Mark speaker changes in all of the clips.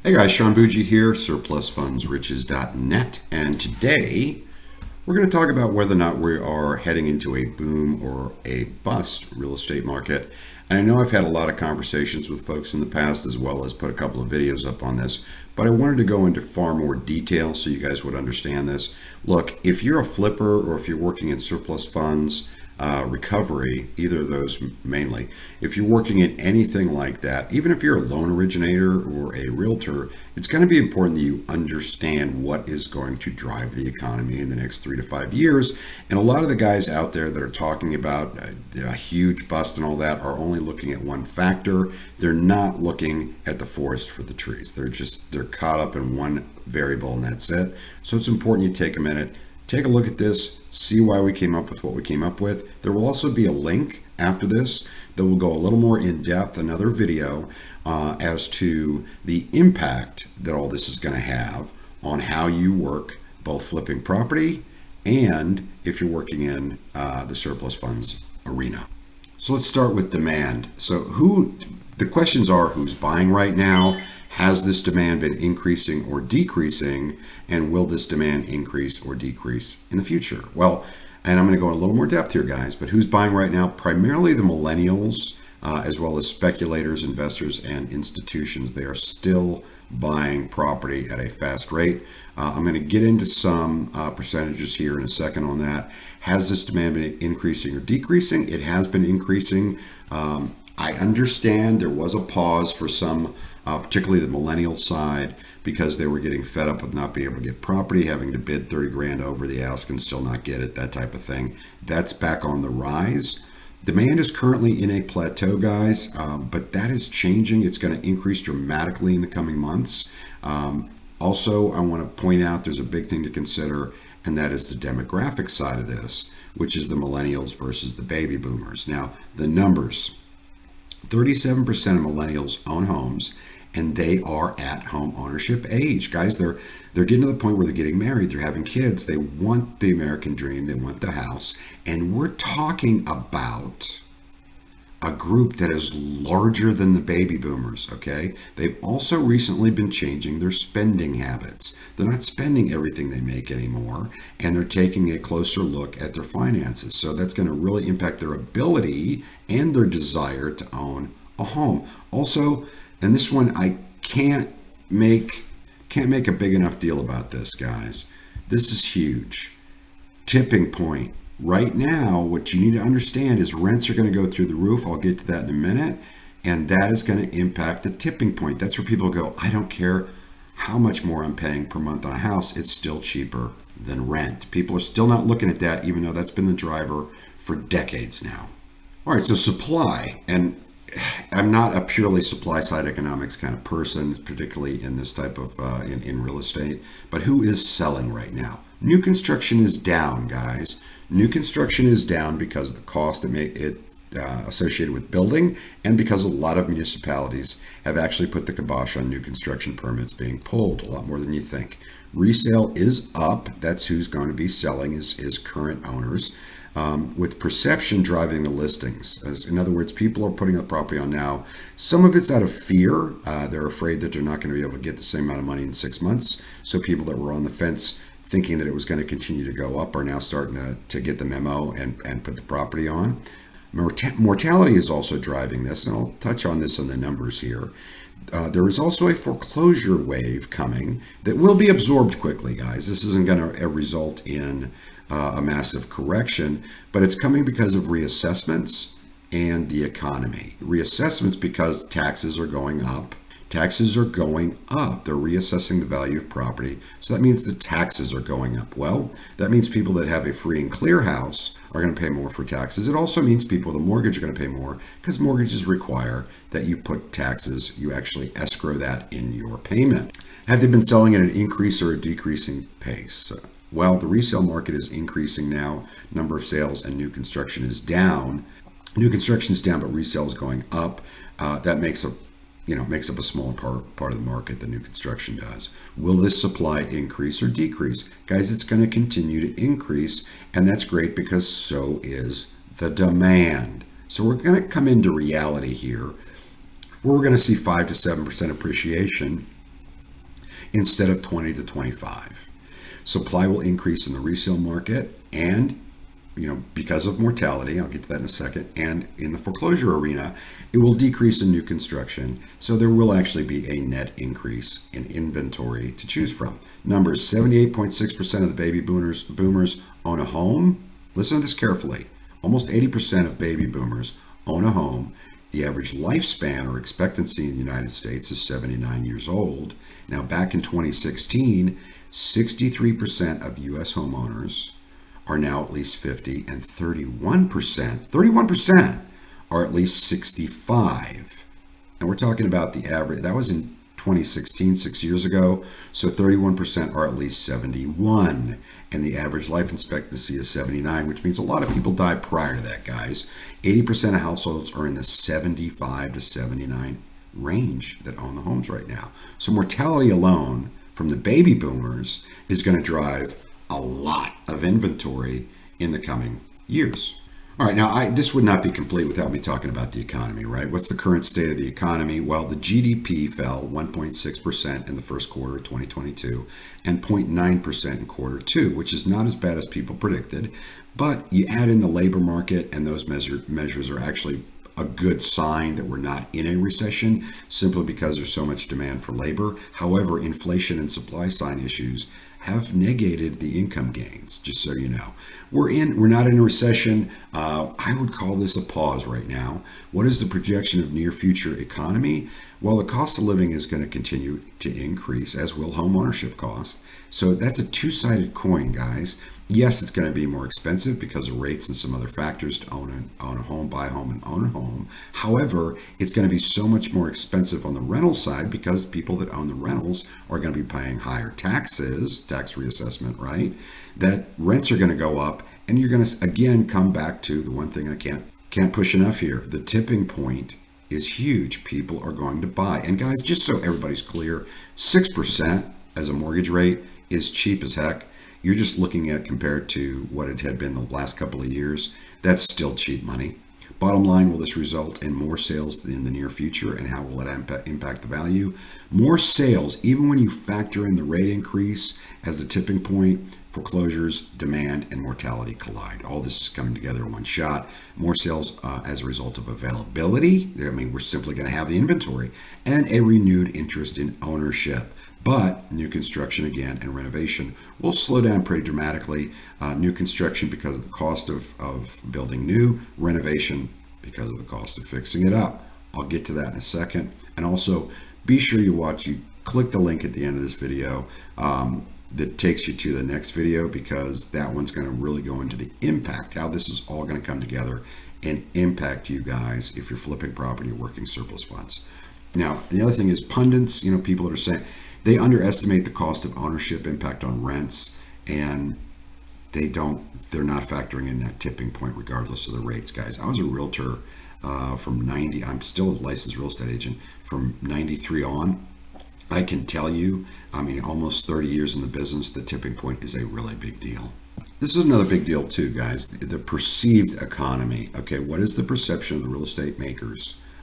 Speaker 1: Hey guys, Sean Bougie here, surplusfundsriches.net, and today we're going to talk about whether or not we are heading into a boom or a bust real estate market. And I know I've had a lot of conversations with folks in the past as well as put a couple of videos up on this, but I wanted to go into far more detail so you guys would understand this. Look, if you're a flipper or if you're working in surplus funds, recovery, either of those mainly. If you're working in anything like that, even if you're a loan originator or a realtor, it's going to be important that you understand what is going to drive the economy in the next 3 to 5 years. And a lot of the guys out there that are talking about a huge bust and all that are only looking at one factor. They're not looking at the forest for the trees. They're caught up in one variable and that's it. So it's important you take a minute. Take a look at this, see why we came up with what we came up with. There will also be a link after this that will go a little more in depth, another video as to the impact that all this is going to have on how you work, both flipping property and if you're working in the surplus funds arena. So let's start with demand. So the questions are, who's buying right now? Has this demand been increasing or decreasing? And will this demand increase or decrease in the future? Well, and I'm going to go in a little more depth here, guys, but who's buying right now? Primarily the millennials, as well as speculators, investors, and institutions. They are still buying property at a fast rate. I'm going to get into some percentages here in a second on that. Has this demand been increasing or decreasing? It has been increasing. I understand there was a pause for some, particularly the millennial side, because they were getting fed up with not being able to get property, having to bid 30 grand over the ask and still not get it, that type of thing. That's back on the rise. Demand is currently in a plateau, guys, but that is changing. It's going to increase dramatically in the coming months. Also, I want to point out there's a big thing to consider, and that is the demographic side of this, which is the millennials versus the baby boomers. Now, the numbers, 37% of millennials own homes, and they are at home ownership age. Guys, they're getting to the point where they're getting married, they're having kids, they want the American dream, they want the house. And we're talking about a group that is larger than the baby boomers, okay? They've also recently been changing their spending habits. They're not spending everything they make anymore, and they're taking a closer look at their finances. So that's going to really impact their ability and their desire to own a home. Also, and this one I can't make a big enough deal about this, guys. This is huge. Tipping point. Right now, what you need to understand is rents are going to go through the roof. I'll get to that in a minute. And that is going to impact the tipping point. That's where people go, I don't care how much more I'm paying per month on a house. It's still cheaper than rent. People are still not looking at that, even though that's been the driver for decades now. All right, so supply. And I'm not a purely supply side economics kind of person, particularly in this type of in real estate. But who is selling right now? New construction is down, guys. New construction is down because of the cost that make it associated with building, and because a lot of municipalities have actually put the kibosh on new construction permits being pulled, a lot more than you think. Resale is up. That's who's going to be selling is current owners. With perception driving the listings. In other words, people are putting the property on now. Some of it's out of fear. They're afraid that they're not going to be able to get the same amount of money in 6 months. So people that were on the fence thinking that it was going to continue to go up are now starting to get the memo and put the property on. Mortality is also driving this, and I'll touch on this in the numbers here. There is also a foreclosure wave coming that will be absorbed quickly, guys. This isn't going to result in a massive correction, but it's coming because of reassessments and the economy. Reassessments because taxes are going up. Taxes are going up. They're reassessing the value of property. So that means the taxes are going up. Well, that means people that have a free and clear house are going to pay more for taxes. It also means people with a mortgage are going to pay more because mortgages require that you put taxes, you actually escrow that in your payment. Have they been selling at an increase or a decreasing pace? Well, the resale market is increasing now. Number of sales and new construction is down. New construction is down, but resale is going up. That makes up a small part of the market. The new construction does. Will this supply increase or decrease? Guys, it's going to continue to increase, and that's great because so is the demand. So we're going to come into reality here, where we're going to see 5 to 7% appreciation instead of 20 to 25. Supply will increase in the resale market and because of mortality, I'll get to that in a second, and in the foreclosure arena, it will decrease in new construction. So there will actually be a net increase in inventory to choose from. Numbers: 78.6% of the baby boomers own a home. Listen to this carefully. Almost 80% of baby boomers own a home. The average lifespan or expectancy in the United States is 79 years old. Now, back in 2016, 63% of U.S. homeowners are now at least 50, and 31% are at least 65. And we're talking about the average, that was in 2016, 6 years ago, so 31% are at least 71. And the average life expectancy is 79, which means a lot of people die prior to that, guys. 80% of households are in the 75 to 79 range that own the homes right now. So mortality alone from the baby boomers is going to drive a lot of inventory in the coming years. All right, now this would not be complete without me talking about the economy, right? What's the current state of the economy? Well, the GDP fell 1.6% in the first quarter of 2022 and 0.9% in quarter two, which is not as bad as people predicted. But you add in the labor market, and those measures are actually a good sign that we're not in a recession, simply because there's so much demand for labor. However, inflation and supply side issues have negated the income gains, just so you know. We're not in a recession. I would call this a pause right now. What is the projection of near future economy? Well, the cost of living is going to continue to increase, as will home ownership costs. So that's a two-sided coin, guys. Yes, it's going to be more expensive because of rates and some other factors to own a home, buy a home, and own a home. However, it's going to be so much more expensive on the rental side because people that own the rentals are going to be paying higher taxes, tax reassessment, right? That rents are going to go up, and you're going to, again, come back to the one thing I can't push enough here. The tipping point is huge. People are going to buy. And guys, just so everybody's clear, 6% as a mortgage rate is cheap as heck. You're just looking at compared to what it had been the last couple of years. That's still cheap money. Bottom line, will this result in more sales in the near future, and how will it impact the value? More sales, even when you factor in the rate increase as the tipping point, foreclosures, demand, and mortality collide. All this is coming together in one shot. More sales as a result of availability. I mean, we're simply going to have the inventory, and a renewed interest in ownership. But new construction again and renovation will slow down pretty dramatically. New construction because of the cost of building new, renovation because of the cost of fixing it up. I'll get to that in a second. And also be sure you click the link at the end of this video that takes you to the next video, because that one's going to really go into the impact, how this is all going to come together and impact you guys if you're flipping property or working surplus funds. Now, the other thing is pundits, people that are saying, they underestimate the cost of ownership impact on rents, and they're not factoring in that tipping point regardless of the rates, guys. I was a realtor from 90, I'm still a licensed real estate agent from 93 on. I can tell you, almost 30 years in the business, the tipping point is a really big deal. This is another big deal too, guys, the perceived economy. Okay, what is the perception of the real estate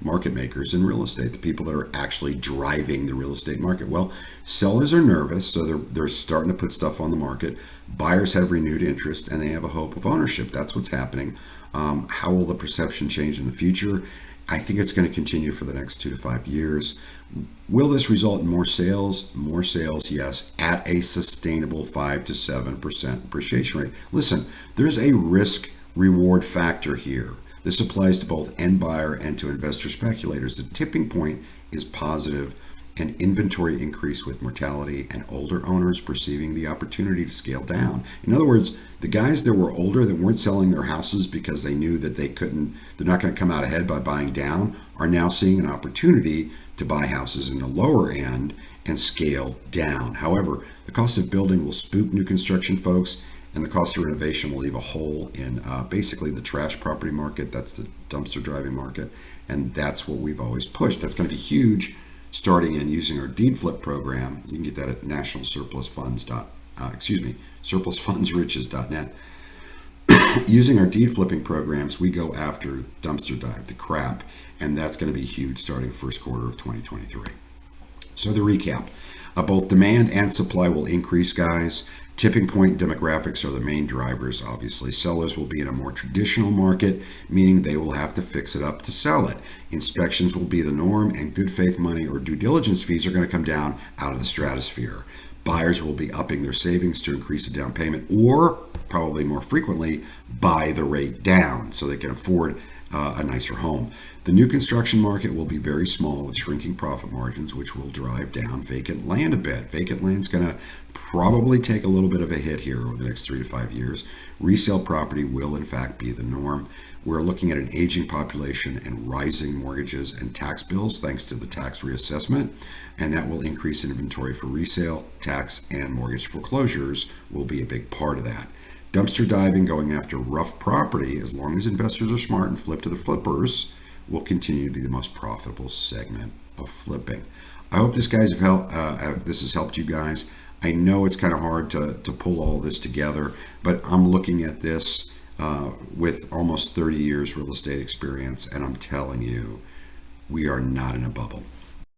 Speaker 1: market makers in real estate, the people that are actually driving the real estate market? Well, sellers are nervous, so they're starting to put stuff on the market. Buyers have renewed interest, and they have a hope of ownership. That's what's happening. How will the perception change in the future? I think it's going to continue for the next 2 to 5 years. Will this result in more sales? More sales, yes, at a sustainable 5 to 7% appreciation rate. Listen, there's a risk reward factor here. This applies to both end buyer and to investor speculators. The tipping point is positive, and inventory increase with mortality and older owners perceiving the opportunity to scale down. In other words, the guys that were older that weren't selling their houses because they knew that they're not going to come out ahead by buying down, are now seeing an opportunity to buy houses in the lower end and scale down. However, the cost of building will spook new construction folks, and the cost of renovation will leave a hole in basically the trash property market. That's the dumpster driving market. And that's what we've always pushed. That's going to be huge, starting in using our deed flip program. You can get that at surplusfundsriches.net. Using our deed flipping programs, we go after dumpster dive, the crap. And that's going to be huge starting first quarter of 2023. So the recap. Both demand and supply will increase, guys. Tipping point demographics are the main drivers, obviously. Sellers will be in a more traditional market, meaning they will have to fix it up to sell it. Inspections will be the norm, and good faith money or due diligence fees are going to come down out of the stratosphere. Buyers will be upping their savings to increase the down payment, or probably more frequently, buy the rate down so they can afford a nicer home. The new construction market will be very small with shrinking profit margins, which will drive down vacant land a bit. Vacant land's going to probably take a little bit of a hit here over the next 3 to 5 years. Resale property will, in fact, be the norm. We're looking at an aging population and rising mortgages and tax bills thanks to the tax reassessment, and that will increase inventory for resale, tax, and mortgage foreclosures will be a big part of that. Dumpster diving, going after rough property, as long as investors are smart and flip to the flippers, will continue to be the most profitable segment of flipping. I hope this has helped you guys. I know it's kind of hard to pull all this together, but I'm looking at this with almost 30 years real estate experience, and I'm telling you, we are not in a bubble.